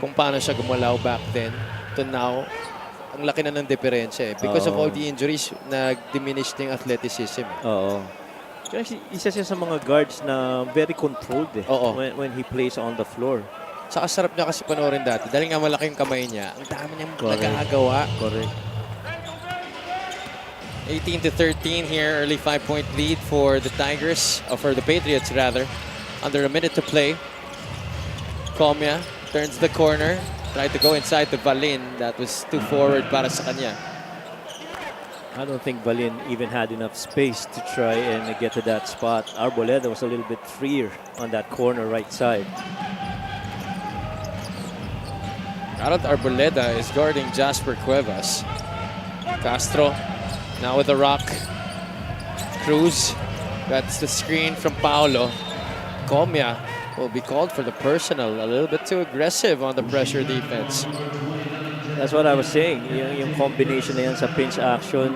kung paano siya gumalaw back then to now. Ang laki na ng diferensya eh. Because of all the injuries, nag-diminish din yung athleticism. Oo. Kasi isa siya sa mga guards na very controlled when he plays on the floor. Saka sarap niya kasi panoorin dati. Dahil nga malaki yung kamay niya, ang dami niyang nagagawa. Correct. 18-13 here, early 5-point lead for the Tigers, or for the Patriots rather. Under a minute to play. Comia turns the corner, tried to go inside to Valin. That was too forward para sa kanya. I don't think Valin even had enough space to try and get to that spot. Arboleda was a little bit freer on that corner right side. Arad Arboleda is guarding Jasper Cuevas. Castro now with the rock. Cruz. That's the screen from Paolo. Comia will be called for the personal. A little bit too aggressive on the pressure defense. That's what I was saying. Yung combination na yan sa pinch action,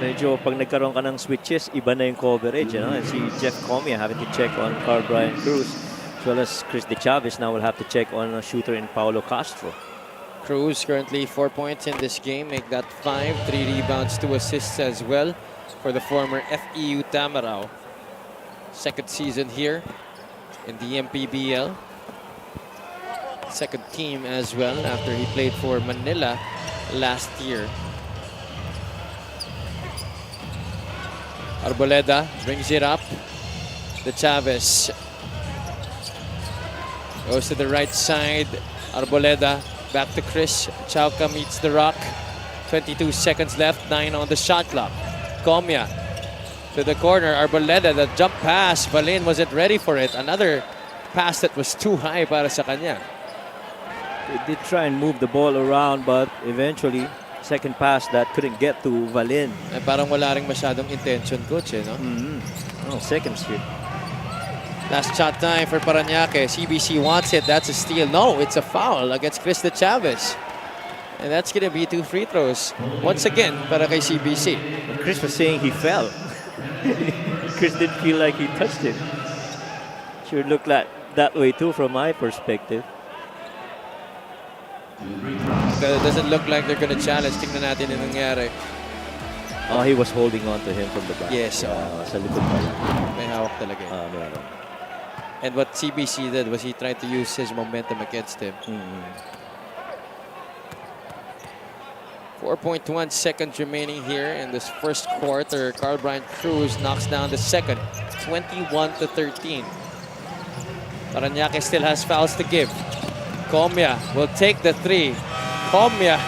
medyo pag nagkaroon ka ng switches, iba na yung coverage. You know? And si Jeff Comia having to check on Carl Brian Cruz, as well as Chris De Chavez now will have to check on a shooter in Paulo Castro. Cruz currently 4 points in this game, make that 5, 3 rebounds, 2 assists as well for the former FEU Tamarao. Second season here in the MPBL. Second team as well after he played for Manila last year. Arboleda brings it up. De Chavez goes to the right side. Arboleda back to Chris. Chauca meets the rock. 22 seconds left, 9 on the shot clock. Comia to the corner. Arboleda, the jump pass. Valin wasn't ready for it. Another pass that was too high para sa kanya. They did try and move the ball around, but eventually, second pass that couldn't get to Valin. Eh, parang wala ring masyadong intention, coach, eh, no? Oh, second straight. Last shot time for Parañaque. CBC wants it. That's a steal. No, it's a foul against Chris De Chavez. And that's going to be 2 free throws. Once again, para kay CBC. Chris was saying he fell. Chris didn't feel like he touched it. Sure looked like that way too from my perspective. It doesn't look like they're going to challenge. Tingnan natin yung nangyari. Oh, he was holding on to him from the back. Yes. Sa likod pala. May hawak talaga. Meron. And what CBC did was he tried to use his momentum against him. 4.1 seconds remaining here in this first quarter. Carl Brian Cruz knocks down the second. 21-13. Parañaque still has fouls to give. Comia will take the 3. Comia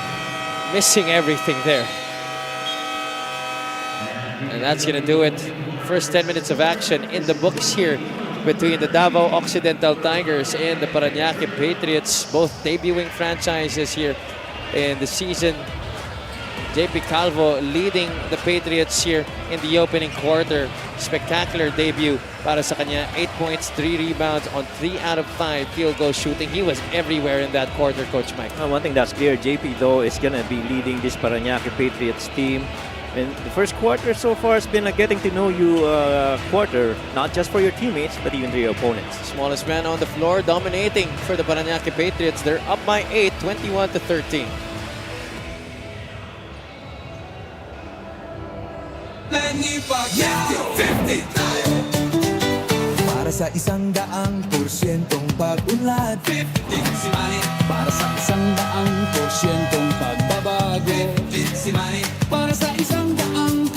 missing everything there. And that's going to do it. First 10 minutes of action in the books here between the Davao Occidental Tigers and the Parañaque Patriots, both debuting franchises here in the season. JP Calvo leading the Patriots here in the opening quarter. Spectacular debut para sa kanya. 8 points, 3 rebounds on 3 out of 5 field goal shooting. He was everywhere in that quarter, Coach Mike. One thing that's clear, JP though is going to be leading this Parañaque Patriots team. And the first quarter so far has been a getting to know you quarter, not just for your teammates, but even for your opponents. Smallest man on the floor, dominating for the Parañaque Patriots. They're up by 8, 21-13. Para sa 100% pag-unlad, 50 si Manny. Para sa 100% pagbabago, 50 si Manny. Para sa 100%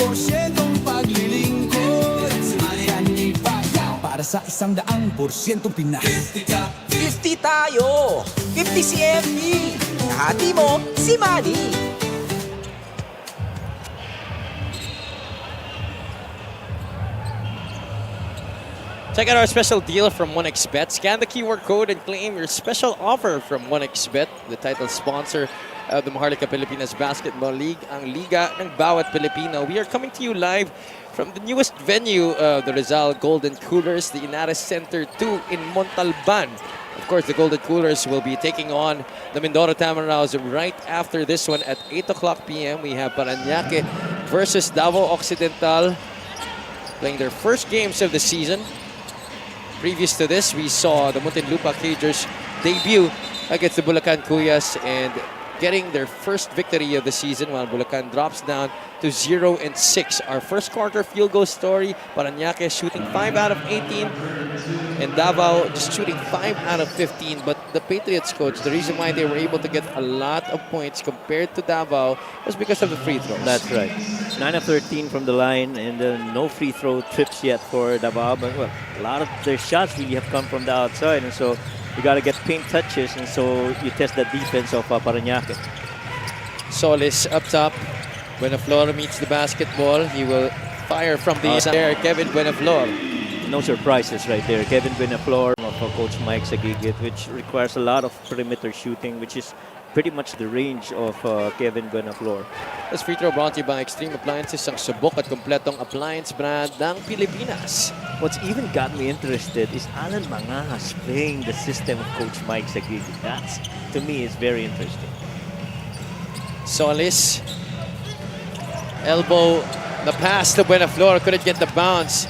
paglilingkod, 50 si Manny. Kanipaya. Para sa 100% Pinas, 50 ka. 50 tayo, 50 si FB. Kahati mo si Manny. Check out our special deal from 1xBet. Scan the keyword code and claim your special offer from 1xBet, the title sponsor of the Maharlika Pilipinas Basketball League, ang liga ng bawat Pilipino. We are coming to you live from the newest venue of the Rizal Golden Coolers, the Inares Center 2 in Montalban. Of course, the Golden Coolers will be taking on the Mindoro Tamaraos right after this one at 8 o'clock p.m. We have Parañaque versus Davao Occidental playing their first games of the season. Previous to this, we saw the Muntinlupa Cagers debut against the Bulacan Cuyas and getting their first victory of the season while Bulacan drops down to 0-6. Our first quarter field goal story, Parañaque shooting 5 out of 18 and Davao just shooting 5 out of 15. But the Patriots coach, the reason why they were able to get a lot of points compared to Davao was because of the free throws. That's right. 9 of 13 from the line, and no free throw trips yet for Davao. But well, a lot of their shots really have come from the outside, and so you got to get paint touches, and so you test the defense of Parañaque. Solis up top. Buenaflor meets the basketball. He will fire from the there. Kevin Buenaflor. No surprises right there. Kevin Buenaflor of Coach Mike Sagigit, which requires a lot of perimeter shooting, which is pretty much the range of Kevin Buenaflor. This free throw brought to you by Extreme Appliances, ang subok at kompletong appliance brand ng Pilipinas. What's even got me interested is Alan Mangas playing the system of Coach Mike Sagigit. That's, to me, is very interesting. Solis. Elbow. The pass to Buenaflor. Couldn't get the bounce.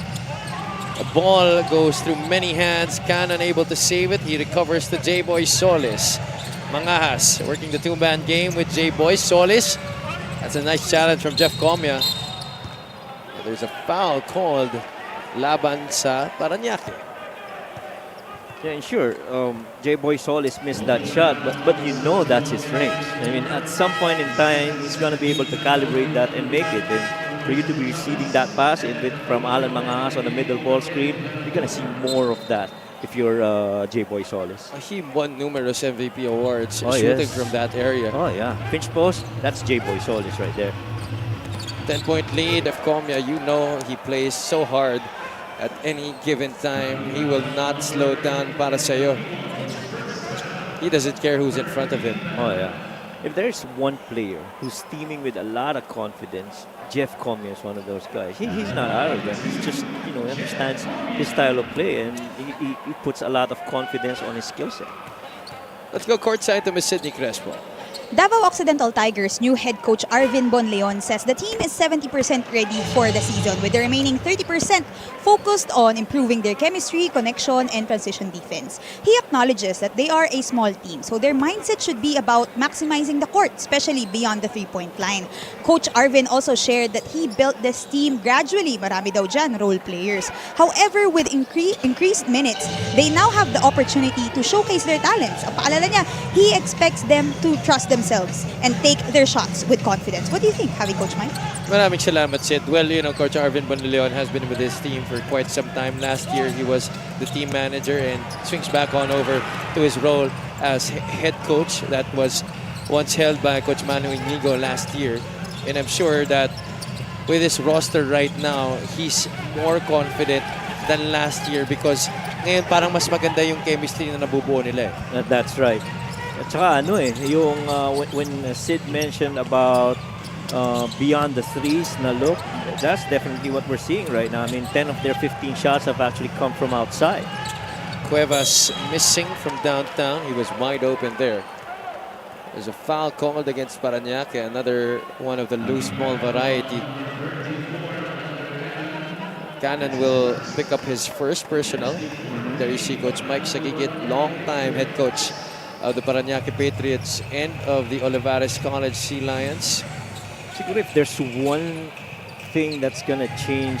The ball goes through many hands. Cannon able to save it. He recovers to J-Boy Solis. Mangas working the two-man game with J-Boy Solis. That's a nice challenge from Jeff Comia. There's a foul called laban sa Parañaque. Yeah, and sure, J-Boy Solis missed that shot, but you know that's his range. I mean, at some point in time, he's going to be able to calibrate that and make it. And for you to be receiving that pass from Alan Mangas on the middle ball screen, you're going to see more of that if you're J-Boy Solis. He won numerous MVP awards shooting from that area. Oh, yeah. Pinch post, that's J-Boy Solis right there. 10-point lead of Comia. You know he plays so hard at any given time. He will not slow down para sa'yo. He doesn't care who's in front of him. Oh, yeah. If there's one player who's teaming with a lot of confidence, Jeff Comia is one of those guys. He's not arrogant. He's just, you know, understands his style of play, and he puts a lot of confidence on his skill set. Let's go courtside to Miss Sydney Crespo. Davao Occidental Tigers new head coach Arvin Bonleon says the team is 70% ready for the season, with the remaining 30% focused on improving their chemistry, connection, and transition defense. He acknowledges that they are a small team, so their mindset should be about maximizing the court, especially beyond the three-point line. Coach Arvin also shared that he built this team gradually, marami daw dyan, role players. However, with increased minutes, they now have the opportunity to showcase their talents. Ang paalala niya, he expects them to trust themselves and take their shots with confidence. What do you think, Javi, Coach Mike? Maraming salamat, Sid. Well, you know, Coach Arvin Bonleon has been with his team for quite some time. Last year, he was the team manager and swings back on over to his role as head coach that was once held by Coach Manu Inigo last year. And I'm sure that with his roster right now, he's more confident than last year because ngayon parang mas maganda yung chemistry na nabubuo nila. That's right. At saka ano yung when Sid mentioned about beyond the threes na look, that's definitely what we're seeing right now. I mean, 10 of their 15 shots have actually come from outside. Cuevas missing from downtown. He was wide open there. There's a foul called against Parañaque, another one of the loose ball variety. Cannon will pick up his first personal. There you see Coach Mike Sagigit, long-time head coach of the Parañaque Patriots and of the Olivares College Sea Lions. Siguro if there's one thing that's gonna change